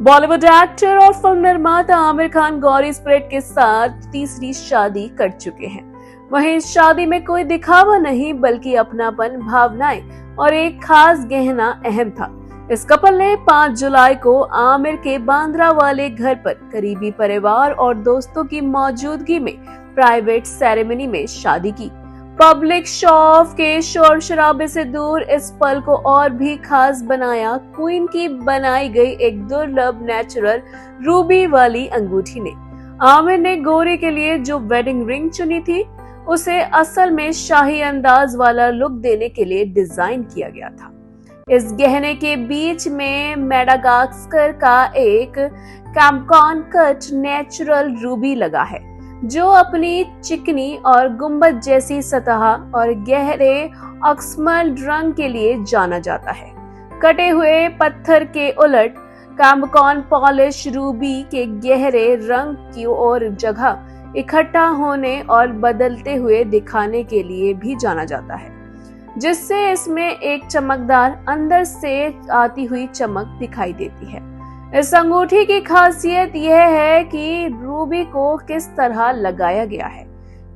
Bollywood actor और film निर्माता Aamir Khan Gauri spread के साथ तीसरी शादी कर चुके हैं। वहीं इस शादी में कोई दिखावा नहीं बल्कि अपनापन, भावनाएं और एक खास गहना अहम था। इस कपल ने 5 जुलाई को आमिर के बांद्रा वाले घर पर करीबी परिवार और दोस्तों की मौजूदगी में प्राइवेट सेरेमनी में शादी की। पब्लिक शो ऑफ के शोर शराबे से दूर इस पल को और भी खास बनाया क्वीन की बनाई गई एक दुर्लभ नेचुरल रूबी वाली अंगूठी ने। आमिर ने गौरी के लिए जो वेडिंग रिंग चुनी थी उसे असल में शाही अंदाज वाला लुक देने के लिए डिजाइन किया गया था। इस गहने के बीच में मेडागास्कर का एक कैमकॉन कट नेचुरल रूबी लगा है जो अपनी चिकनी और गुंबद जैसी सतह और गहरे ऑक्समल रंग के लिए जाना जाता है। कटे हुए पत्थर के उलट कैमकॉन पॉलिश रूबी के गहरे रंग की ओर जगह इकट्ठा होने और बदलते हुए दिखाने के लिए भी जाना जाता है, जिससे इसमें एक चमकदार अंदर से आती हुई चमक दिखाई देती है। इस अंगूठी की खासियत यह है कि रूबी को किस तरह लगाया गया है।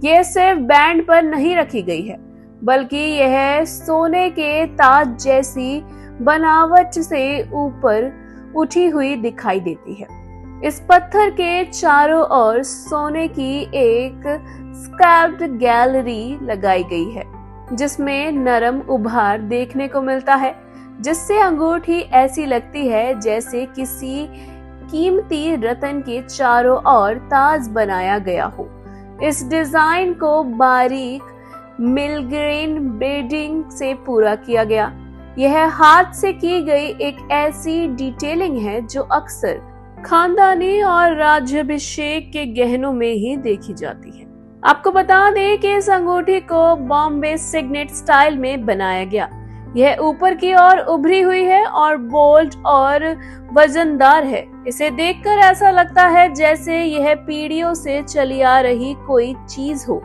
यह सिर्फ बैंड पर नहीं रखी गई है बल्कि यह सोने के ताज जैसी बनावट से ऊपर उठी हुई दिखाई देती है। इस पत्थर के चारों ओर सोने की एक स्कैल्प्ड गैलरी लगाई गई है जिसमें नरम उभार देखने को मिलता है, जिससे अंगूठी ऐसी लगती है जैसे किसी कीमती रत्न के चारों ओर ताज बनाया गया हो। इस डिजाइन को बारीक मिलग्रेन बीडिंग से पूरा किया गया। यह हाथ से की गई एक ऐसी डिटेलिंग है जो अक्सर खानदानी और राज्याभिषेक के गहनों में ही देखी जाती है। आपको बता दें कि इस अंगूठी को बॉम्बे सिग्नेट स्टाइल में बनाया गया। यह ऊपर की ओर उभरी हुई है और बोल्ड और वजनदार है। इसे देखकर ऐसा लगता है जैसे यह पीढ़ियों से चली आ रही कोई चीज हो,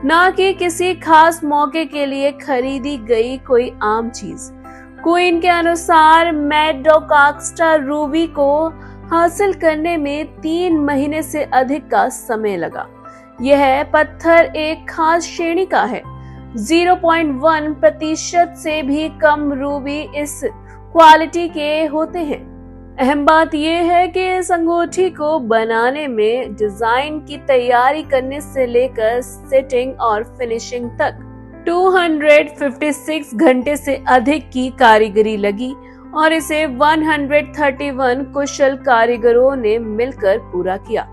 ना कि किसी खास मौके के लिए खरीदी गई कोई आम चीज। क्वीन के अनुसार मेडागास्कर रूबी को हासिल करने में 3 महीने से अधिक का समय लगा। यह पत्थर एक खास श्रेणी का है। 0.1% से भी कम रूबी इस क्वालिटी के होते हैं। अहम बात यह है कि इस अंगूठी को बनाने में डिजाइन की तैयारी करने से लेकर सेटिंग और फिनिशिंग तक 256 घंटे से अधिक की कारीगरी लगी और इसे 131 कुशल कारीगरों ने मिलकर पूरा किया।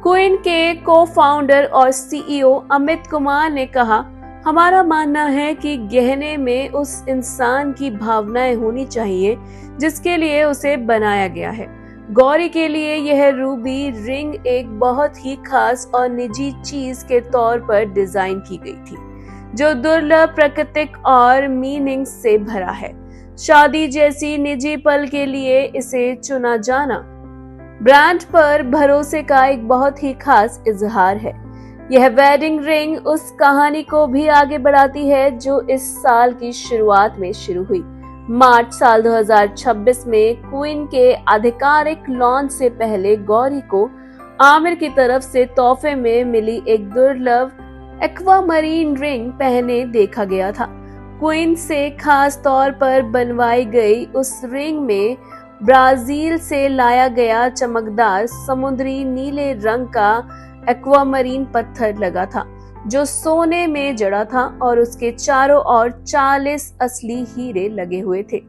क्वीन के को-फाउंडर और सीईओ अमित कुमार ने कहा, हमारा मानना है कि गहने में उस इंसान की भावनाएं होनी चाहिए जिसके लिए उसे बनाया गया है। गौरी के लिए यह रूबी रिंग एक बहुत ही खास और निजी चीज के तौर पर डिजाइन की गई थी जो दुर्लभ, प्राकृतिक और मीनिंग से भरा है। शादी जैसी निजी पल के लिए इसे चुना जाना ब्रांड पर भरोसे का एक बहुत ही खास इजहार है। यह वेडिंग रिंग उस कहानी को भी आगे बढ़ाती है जो इस साल की शुरुआत में शुरू हुई। मार्च साल 2026 में क्वीन के आधिकारिक लॉन्च से पहले गौरी को आमिर की तरफ से तोहफे में मिली एक दुर्लभ एक्वामरीन रिंग पहने देखा गया था। क्वीन से खास तौर पर बनवाई गई उस रिंग में ब्राजील से लाया गया चमकदार समुद्री नीले रंग का एक्वामरीन पत्थर लगा था जो सोने में जड़ा था और उसके चारों ओर 40 असली हीरे लगे हुए थे।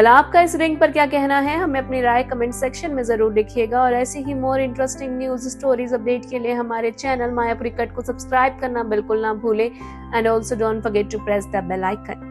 आपका इस रिंग पर क्या कहना है, हमें अपनी राय कमेंट सेक्शन में जरूर लिखिएगा और ऐसी ही more interesting news stories update के लिए हमारे चैनल मायापुरी कट को सब्सक्राइब करना बिल्कुल ना भूलें and also don't forget to press the bell icon.